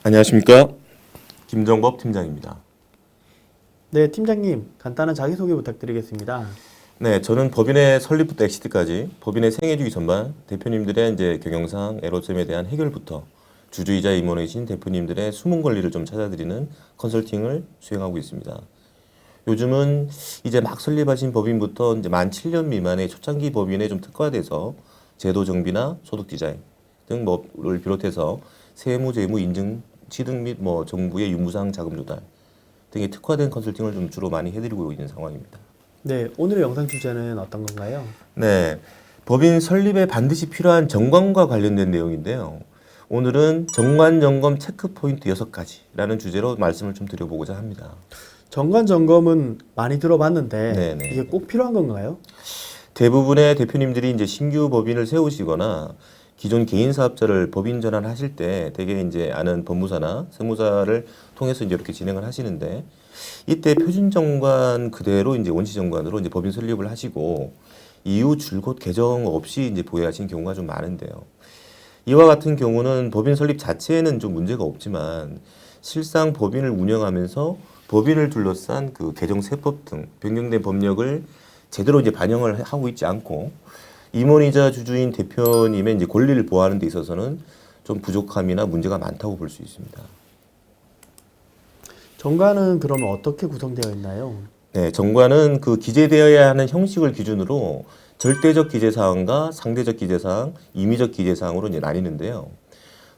안녕하십니까? 김정법 팀장입니다. 네, 팀장님, 간단한 자기소개 부탁드리겠습니다. 네, 저는 법인의 설립부터 엑시트까지 법인의 생애주기 전반 대표님들의 이제 경영상 애로점에 대한 해결부터 주주이자 임원이신 대표님들의 숨은 권리를 좀 찾아드리는 컨설팅을 수행하고 있습니다. 요즘은 이제 막 설립하신 법인부터 이제 만 7년 미만의 초창기 법인에 좀 특화돼서 제도 정비나 소득 디자인 등 뭐를 비롯해서 세무, 재무, 인증, 취득 및 뭐 정부의 유무상 자금 조달 등에 특화된 컨설팅을 좀 주로 많이 해드리고 있는 상황입니다. 네, 오늘의 영상 주제는 어떤 건가요? 네, 법인 설립에 반드시 필요한 정관과 관련된 내용인데요. 오늘은 정관 점검 체크 포인트 6가지라는 주제로 말씀을 좀 드려보고자 합니다. 정관 점검은 많이 들어봤는데 네네. 이게 꼭 필요한 건가요? 대부분의 대표님들이 이제 신규 법인을 세우시거나 기존 개인 사업자를 법인 전환하실 때 대개 이제 아는 법무사나 세무사를 통해서 이제 이렇게 진행을 하시는데 이때 표준 정관 그대로 이제 원시 정관으로 이제 법인 설립을 하시고 이후 줄곧 개정 없이 이제 보유하시는 경우가 좀 많은데요. 이와 같은 경우는 법인 설립 자체에는 좀 문제가 없지만 실상 법인을 운영하면서 법인을 둘러싼 그 개정 세법 등 변경된 법령을 제대로 이제 반영을 하고 있지 않고 임원이자 주주인 대표님의 이제 권리를 보호하는 데 있어서는 좀 부족함이나 문제가 많다고 볼 수 있습니다. 정관은 그러면 어떻게 구성되어 있나요? 네, 정관은 그 기재되어야 하는 형식을 기준으로 절대적 기재사항과 상대적 기재사항, 임의적 기재사항으로 이제 나뉘는데요.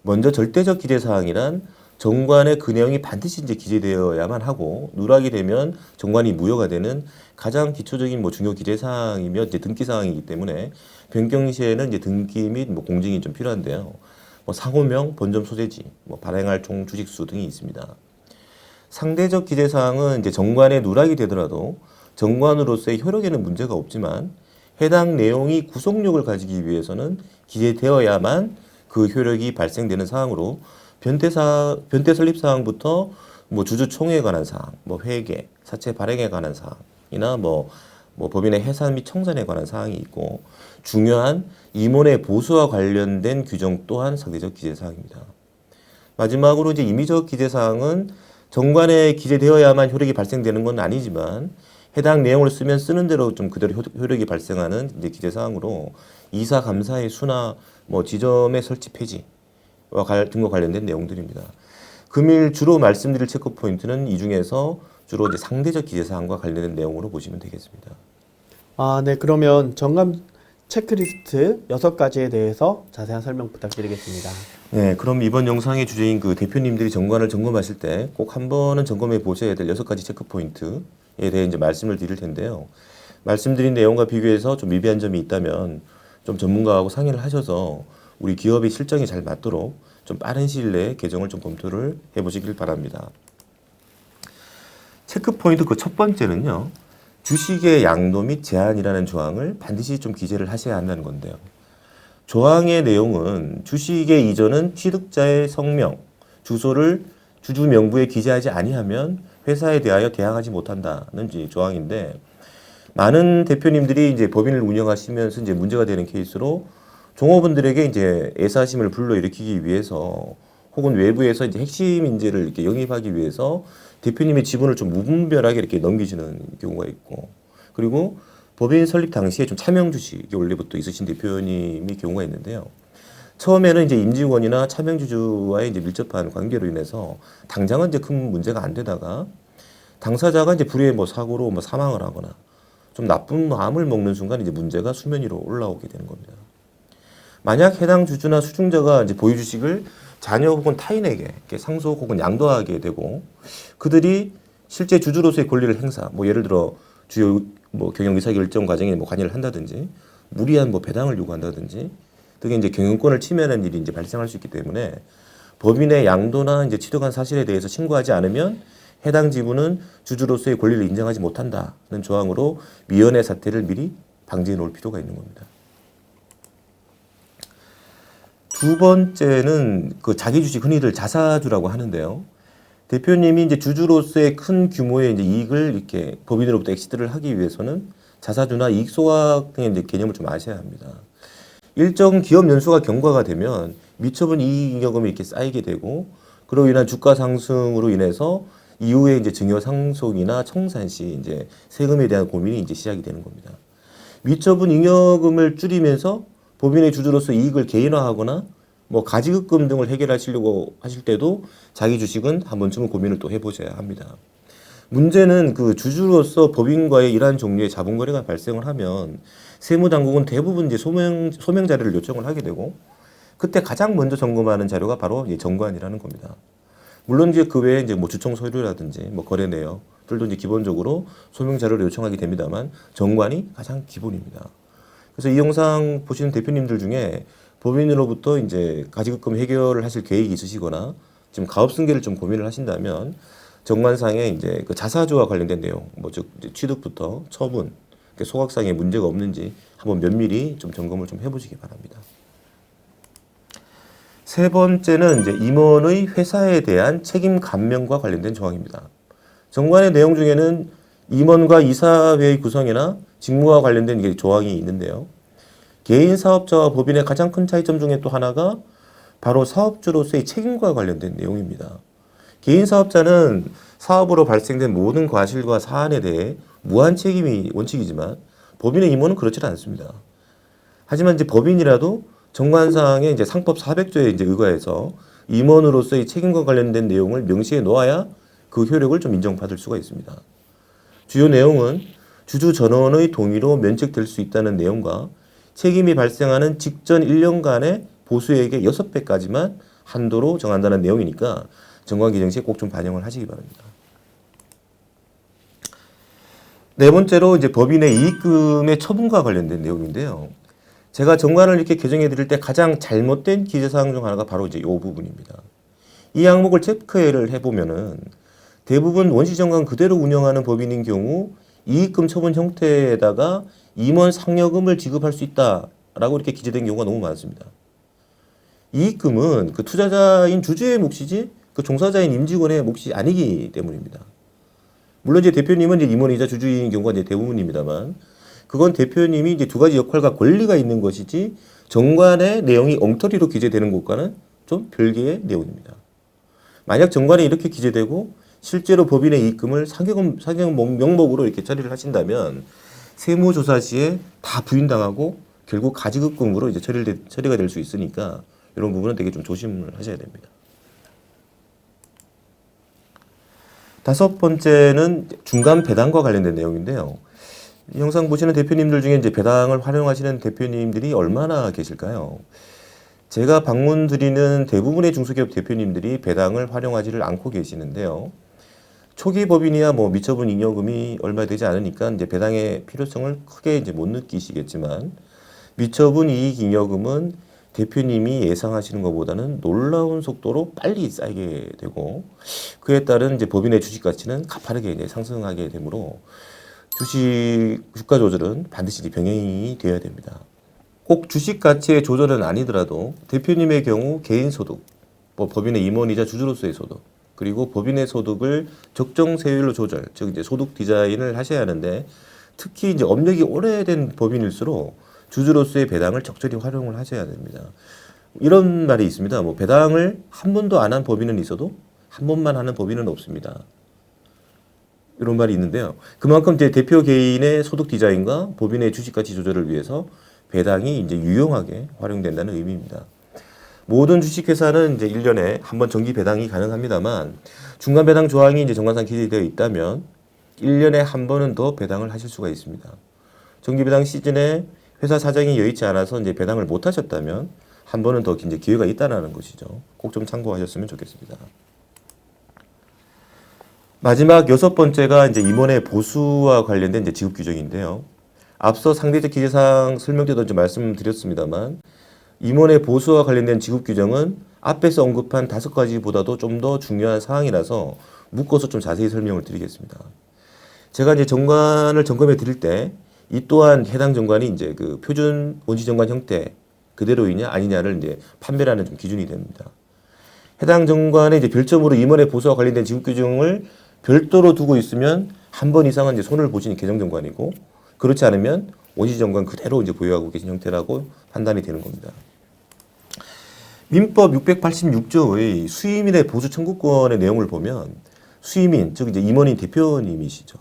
먼저 절대적 기재사항이란 정관의 그 내용이 반드시 이제 기재되어야만 하고 누락이 되면 정관이 무효가 되는 가장 기초적인 뭐 중요 기재사항이며 이제 등기사항이기 때문에 변경 시에는 이제 등기 및 뭐 공증이 좀 필요한데요. 뭐 상호명, 본점 소재지, 뭐 발행할 총 주식수 등이 있습니다. 상대적 기재사항은 이제 정관에 누락이 되더라도 정관으로서의 효력에는 문제가 없지만 해당 내용이 구속력을 가지기 위해서는 기재되어야만 그 효력이 발생되는 사항으로 변태 설립 사항부터 뭐 주주총회에 관한 사항, 뭐 회계, 사채 발행에 관한 사항이나 뭐 법인의 해산 및 청산에 관한 사항이 있고 중요한 임원의 보수와 관련된 규정 또한 상대적 기재 사항입니다. 마지막으로 이제 임의적 기재 사항은 정관에 기재되어야만 효력이 발생되는 건 아니지만 해당 내용을 쓰면 쓰는 대로 좀 그대로 효력이 발생하는 이제 기재 사항으로 이사 감사의 수나 뭐 지점의 설치 폐지 등과 관련된 내용들입니다. 금일 주로 말씀드릴 체크 포인트는 이 중에서 주로 이제 상대적 기재 사항과 관련된 내용으로 보시면 되겠습니다. 아, 네, 그러면 정관 체크리스트 6가지에 대해서 자세한 설명 부탁드리겠습니다. 네, 그럼 이번 영상의 주제인 그 대표님들이 정관을 점검하실 때 꼭 한 번은 점검해 보셔야 될 6가지 체크 포인트에 대해 이제 말씀을 드릴 텐데요. 말씀드린 내용과 비교해서 좀 미비한 점이 있다면 좀 전문가하고 상의를 하셔서 우리 기업의 실정이 잘 맞도록 좀 빠른 시일 내에 개정을 좀 검토를 해보시길 바랍니다. 체크 포인트 그 첫 번째는요. 주식의 양도 및 제한이라는 조항을 반드시 좀 기재를 하셔야 한다는 건데요. 조항의 내용은 주식의 이전은 취득자의 성명, 주소를 주주 명부에 기재하지 아니하면 회사에 대하여 대항하지 못한다는 조항인데 많은 대표님들이 이제 법인을 운영하시면서 이제 문제가 되는 케이스로 종업원들에게 이제 애사심을 불러일으키기 위해서 혹은 외부에서 이제 핵심 인재를 이렇게 영입하기 위해서 대표님의 지분을 좀 무분별하게 이렇게 넘기시는 경우가 있고 그리고 법인 설립 당시에 좀 차명 주식이 원래부터 있으신 대표님이 경우가 있는데요. 처음에는 이제 임직원이나 차명 주주와의 이제 밀접한 관계로 인해서 당장은 이제 큰 문제가 안 되다가 당사자가 이제 불의의 뭐 사고로 뭐 사망을 하거나 좀 나쁜 마음을 먹는 순간 이제 문제가 수면 위로 올라오게 되는 겁니다. 만약 해당 주주나 수중자가 이제 보유 주식을 자녀 혹은 타인에게 이렇게 상속 혹은 양도하게 되고 그들이 실제 주주로서의 권리를 행사, 뭐 예를 들어 주요 뭐 경영 의사결정 과정에 뭐 관여를 한다든지 무리한 뭐 배당을 요구한다든지 등의 이제 경영권을 침해하는 일이 이제 발생할 수 있기 때문에 법인의 양도나 이제 취득한 사실에 대해서 신고하지 않으면 해당 지분은 주주로서의 권리를 인정하지 못한다는 조항으로 미연의 사태를 미리 방지해 놓을 필요가 있는 겁니다. 두 번째는 그 자기 주식 흔히들 자사주라고 하는데요. 대표님이 이제 주주로서의 큰 규모의 이제 이익을 이렇게 법인으로부터 엑시트를 하기 위해서는 자사주나 이익 소각 등의 이제 개념을 좀 아셔야 합니다. 일정 기업 연수가 경과가 되면 미처분 이익여금이 이렇게 쌓이게 되고 그로 인한 주가 상승으로 인해서 이후에 이제 증여 상속이나 청산 시 이제 세금에 대한 고민이 이제 시작이 되는 겁니다. 미처분 잉여금을 줄이면서 법인의 주주로서 이익을 개인화하거나 뭐 가지급금 등을 해결하시려고 하실 때도 자기 주식은 한 번쯤은 고민을 또 해보셔야 합니다. 문제는 그 주주로서 법인과의 이러한 종류의 자본 거래가 발생을 하면 세무당국은 대부분 이제 소명 자료를 요청을 하게 되고 그때 가장 먼저 점검하는 자료가 바로 이제 정관이라는 겁니다. 물론 이제 그 외에 이제 뭐 주총 서류라든지 뭐 거래 내역들도 이제 기본적으로 소명 자료를 요청하게 됩니다만 정관이 가장 기본입니다. 그래서 이 영상 보시는 대표님들 중에 법인으로부터 이제 가지급금 해결을 하실 계획이 있으시거나 지금 가업 승계를 좀 고민을 하신다면 정관상에 이제 그 자사주와 관련된 내용, 뭐 즉 취득부터 처분, 소각상에 문제가 없는지 한번 면밀히 좀 점검을 좀 해보시기 바랍니다. 세 번째는 이제 임원의 회사에 대한 책임 감면과 관련된 조항입니다. 정관의 내용 중에는 임원과 이사회의 구성이나 직무와 관련된 이게 조항이 있는데요. 개인 사업자와 법인의 가장 큰 차이점 중에 또 하나가 바로 사업주로서의 책임과 관련된 내용입니다. 개인 사업자는 사업으로 발생된 모든 과실과 사안에 대해 무한 책임이 원칙이지만 법인의 임원은 그렇지 않습니다. 하지만 이제 법인이라도 정관상의 이제 상법 400조에 이제 의거해서 임원으로서의 책임과 관련된 내용을 명시해 놓아야 그 효력을 좀 인정받을 수가 있습니다. 주요 내용은 주주 전원의 동의로 면책될 수 있다는 내용과 책임이 발생하는 직전 1년간의 보수액의 6배까지만 한도로 정한다는 내용이니까 정관 개정 시에 꼭 좀 반영을 하시기 바랍니다. 네 번째로 이제 법인의 이익금의 처분과 관련된 내용인데요. 제가 정관을 이렇게 개정해 드릴 때 가장 잘못된 기재사항 중 하나가 바로 이제 이 부분입니다. 이 항목을 체크를 해보면은 대부분 원시정관 그대로 운영하는 법인인 경우 이익금 처분 형태에다가 임원 상여금을 지급할 수 있다라고 이렇게 기재된 경우가 너무 많습니다. 이익금은 그 투자자인 주주의 몫이지 그 종사자인 임직원의 몫이 아니기 때문입니다. 물론 이제 대표님은 이제 임원이자 주주인 경우가 이제 대부분입니다만 그건 대표님이 이제 두 가지 역할과 권리가 있는 것이지 정관의 내용이 엉터리로 기재되는 것과는 좀 별개의 내용입니다. 만약 정관에 이렇게 기재되고 실제로 법인의 이익금을 상여금 명목으로 이렇게 처리를 하신다면 세무조사 시에 다 부인당하고 결국 가지급금으로 이제 처리가 될 수 있으니까 이런 부분은 되게 좀 조심을 하셔야 됩니다. 다섯 번째는 중간 배당과 관련된 내용인데요. 이 영상 보시는 대표님들 중에 이제 배당을 활용하시는 대표님들이 얼마나 계실까요? 제가 방문 드리는 대부분의 중소기업 대표님들이 배당을 활용하지를 않고 계시는데요. 초기 법인이야 뭐 미처분 잉여금이 얼마 되지 않으니까 이제 배당의 필요성을 크게 이제 못 느끼시겠지만 미처분 이익 잉여금은 대표님이 예상하시는 것보다는 놀라운 속도로 빨리 쌓이게 되고 그에 따른 이제 법인의 주식 가치는 가파르게 이제 상승하게 되므로 주가 조절은 반드시 병행이 되어야 됩니다. 꼭 주식 가치의 조절은 아니더라도 대표님의 경우 개인 소득, 뭐 법인의 임원이자 주주로서의 소득, 그리고 법인의 소득을 적정 세율로 조절, 즉 이제 소득 디자인을 하셔야 하는데 특히 이제 업력이 오래된 법인일수록 주주로서의 배당을 적절히 활용을 하셔야 됩니다. 이런 말이 있습니다. 뭐 배당을 한 번도 안 한 법인은 있어도 한 번만 하는 법인은 없습니다. 이런 말이 있는데요. 그만큼 이제 대표 개인의 소득 디자인과 법인의 주식 가치 조절을 위해서 배당이 이제 유용하게 활용된다는 의미입니다. 모든 주식회사는 이제 1년에 한 번 정기 배당이 가능합니다만 중간 배당 조항이 이제 정관상 기재되어 있다면 1년에 한 번은 더 배당을 하실 수가 있습니다. 정기 배당 시즌에 회사 사정이 여의치 않아서 이제 배당을 못 하셨다면 한 번은 더 이제 기회가 있다는 것이죠. 꼭 좀 참고하셨으면 좋겠습니다. 마지막 여섯 번째가 이제 임원의 보수와 관련된 이제 지급 규정인데요. 앞서 상대적 기재사항 설명 때도 이제 말씀드렸습니다만 임원의 보수와 관련된 지급 규정은 앞에서 언급한 5가지보다도 좀 더 중요한 사항이라서 묶어서 좀 자세히 설명을 드리겠습니다. 제가 이제 정관을 점검해 드릴 때 이 또한 해당 정관이 이제 그 표준 원시 정관 형태 그대로이냐 아니냐를 이제 판별하는 좀 기준이 됩니다. 해당 정관의 이제 별점으로 임원의 보수와 관련된 지급 규정을 별도로 두고 있으면 한 번 이상은 이제 손을 보시는 개정 정관이고 그렇지 않으면 원시 정관 그대로 이제 보유하고 계신 형태라고 판단이 되는 겁니다. 민법 686조의 수임인의 보수 청구권의 내용을 보면 수임인, 즉 이제 임원인 대표님이시죠.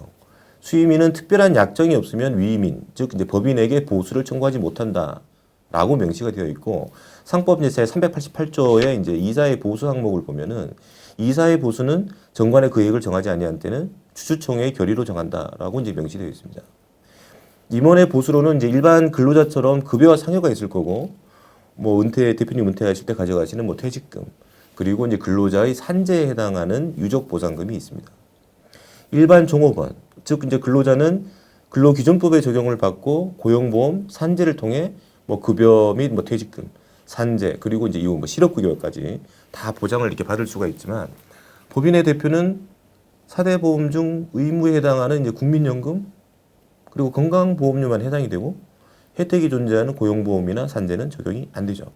수임인은 특별한 약정이 없으면 위임인, 즉 이제 법인에게 보수를 청구하지 못한다라고 명시가 되어 있고 상법 제 388조의 이제 이사의 보수 항목을 보면은 이사의 보수는 정관의 계획을 정하지 아니한 때는 주주총회의 결의로 정한다라고 이제 명시되어 있습니다. 임원의 보수로는 이제 일반 근로자처럼 급여와 상여가 있을 거고 뭐 대표님 은퇴하실 때 가져가시는 뭐 퇴직금 그리고 이제 근로자의 산재에 해당하는 유족 보상금이 있습니다. 일반 종업원 즉 이제 근로자는 근로기준법의 적용을 받고 고용보험, 산재를 통해 뭐 급여 및 뭐 퇴직금, 산재 그리고 이제 이후 뭐 실업급여까지 다 보장을 이렇게 받을 수가 있지만 법인의 대표는 사대보험 중 의무에 해당하는 이제 국민연금 그리고 건강보험료만 해당이 되고 혜택이 존재하는 고용보험이나 산재는 적용이 안 되죠.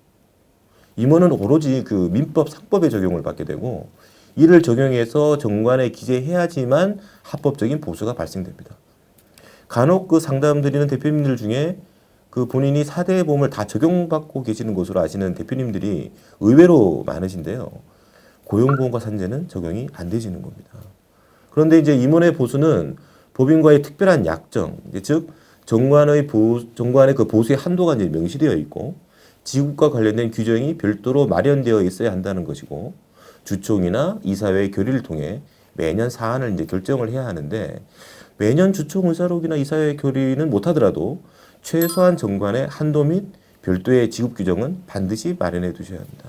임원은 오로지 그 민법 상법에 적용을 받게 되고 이를 적용해서 정관에 기재해야지만 합법적인 보수가 발생됩니다. 간혹 그 상담 드리는 대표님들 중에 그 본인이 4대 보험을 다 적용받고 계시는 것으로 아시는 대표님들이 의외로 많으신데요. 고용보험과 산재는 적용이 안 되시는 겁니다. 그런데 이제 임원의 보수는 법인과의 특별한 약정, 즉 정관의 그 보수의 한도가 이제 명시되어 있고 지급과 관련된 규정이 별도로 마련되어 있어야 한다는 것이고 주총이나 이사회의 결의를 통해 매년 사안을 이제 결정을 해야 하는데 매년 주총 의사록이나 이사회의 결의는 못하더라도 최소한 정관의 한도 및 별도의 지급 규정은 반드시 마련해 두셔야 합니다.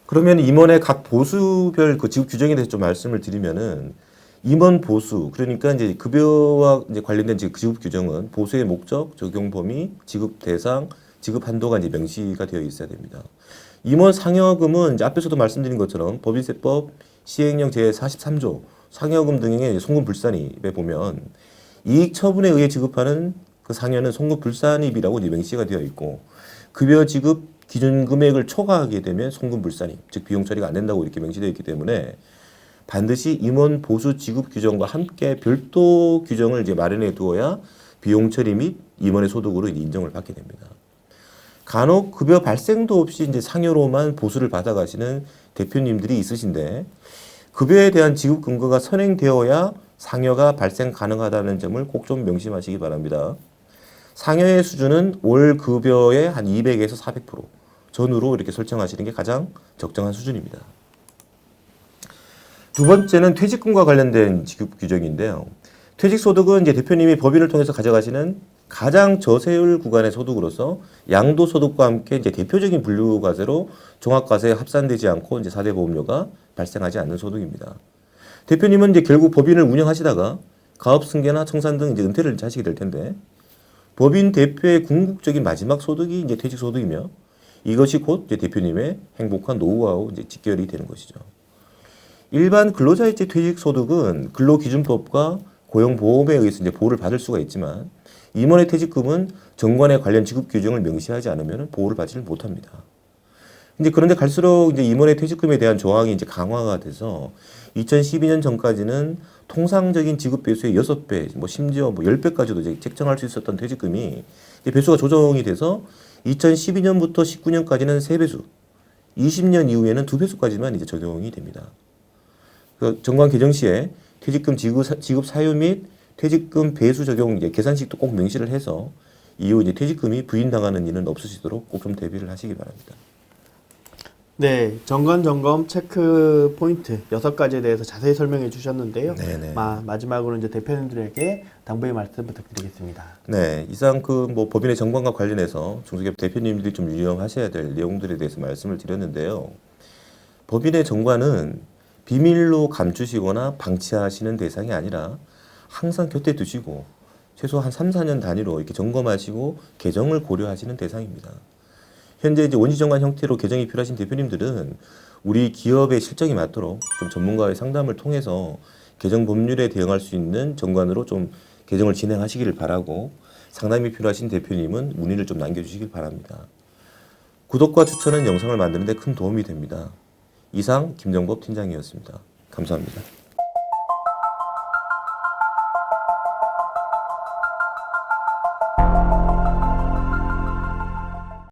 그러면 임원의 각 보수별 그 지급 규정에 대해서 좀 말씀을 드리면은 임원 보수 그러니까 이제 급여와 이제 관련된 지급 규정은 보수의 목적, 적용 범위, 지급 대상, 지급 한도가 이제 명시가 되어 있어야 됩니다. 임원 상여금은 이제 앞에서도 말씀드린 것처럼 법인세법 시행령 제43조 상여금 등의 송금 불산입에 보면 이익 처분에 의해 지급하는 그 상여는 송금 불산입이라고 이제 명시가 되어 있고 급여 지급 기준 금액을 초과하게 되면 송금 불산입, 즉 비용 처리가 안 된다고 이렇게 명시되어 있기 때문에 반드시 임원 보수 지급 규정과 함께 별도 규정을 이제 마련해 두어야 비용 처리 및 임원의 소득으로 인정을 받게 됩니다. 간혹 급여 발생도 없이 이제 상여로만 보수를 받아가시는 대표님들이 있으신데 급여에 대한 지급 근거가 선행되어야 상여가 발생 가능하다는 점을 꼭 좀 명심하시기 바랍니다. 상여의 수준은 월 급여의 한 200에서 400% 전후로 이렇게 설정하시는 게 가장 적정한 수준입니다. 두 번째는 퇴직금과 관련된 지급 규정인데요. 퇴직소득은 이제 대표님이 법인을 통해서 가져가시는 가장 저세율 구간의 소득으로서 양도소득과 함께 이제 대표적인 분류과세로 종합과세에 합산되지 않고 이제 4대 보험료가 발생하지 않는 소득입니다. 대표님은 이제 결국 법인을 운영하시다가 가업 승계나 청산 등 이제 은퇴를 하시게 될 텐데 법인 대표의 궁극적인 마지막 소득이 이제 퇴직소득이며 이것이 곧 이제 대표님의 행복한 노후하고 이제 직결이 되는 것이죠. 일반 근로자의 퇴직소득은 근로기준법과 고용보험에 의해서 이제 보호를 받을 수가 있지만 임원의 퇴직금은 정관에 관련 지급 규정을 명시하지 않으면 보호를 받지를 못합니다. 그런데 갈수록 이제 임원의 퇴직금에 대한 조항이 이제 강화가 돼서 2012년 전까지는 통상적인 지급 배수의 6배, 뭐 심지어 뭐 10배까지도 이제 책정할 수 있었던 퇴직금이 이제 배수가 조정이 돼서 2012년부터 19년까지는 3배수, 20년 이후에는 2배수까지만 이제 적용이 됩니다. 그 정관 개정 시에 퇴직금 지급 사유 및 퇴직금 배수 적용 이제 계산식도 꼭 명시를 해서 이후 이제 퇴직금이 부인당하는 일은 없으시도록 꼭 좀 대비를 하시기 바랍니다. 네, 정관 점검 체크 포인트 6가지에 대해서 자세히 설명해 주셨는데요. 네네. 마지막으로 이제 대표님들에게 당부의 말씀 부탁드리겠습니다. 네, 이상 그 뭐 법인의 정관과 관련해서 중소기업 대표님들이 좀 유념하셔야 될 내용들에 대해서 말씀을 드렸는데요. 법인의 정관은 비밀로 감추시거나 방치하시는 대상이 아니라 항상 곁에 두시고 최소 한 3, 4년 단위로 이렇게 점검하시고 개정을 고려하시는 대상입니다. 현재 이제 원시정관 형태로 개정이 필요하신 대표님들은 우리 기업의 실정에 맞도록 좀 전문가의 상담을 통해서 개정 법률에 대응할 수 있는 정관으로 좀 개정을 진행하시기를 바라고 상담이 필요하신 대표님은 문의를 좀 남겨주시길 바랍니다. 구독과 추천은 영상을 만드는 데 큰 도움이 됩니다. 이상 김정법 팀장이었습니다. 감사합니다.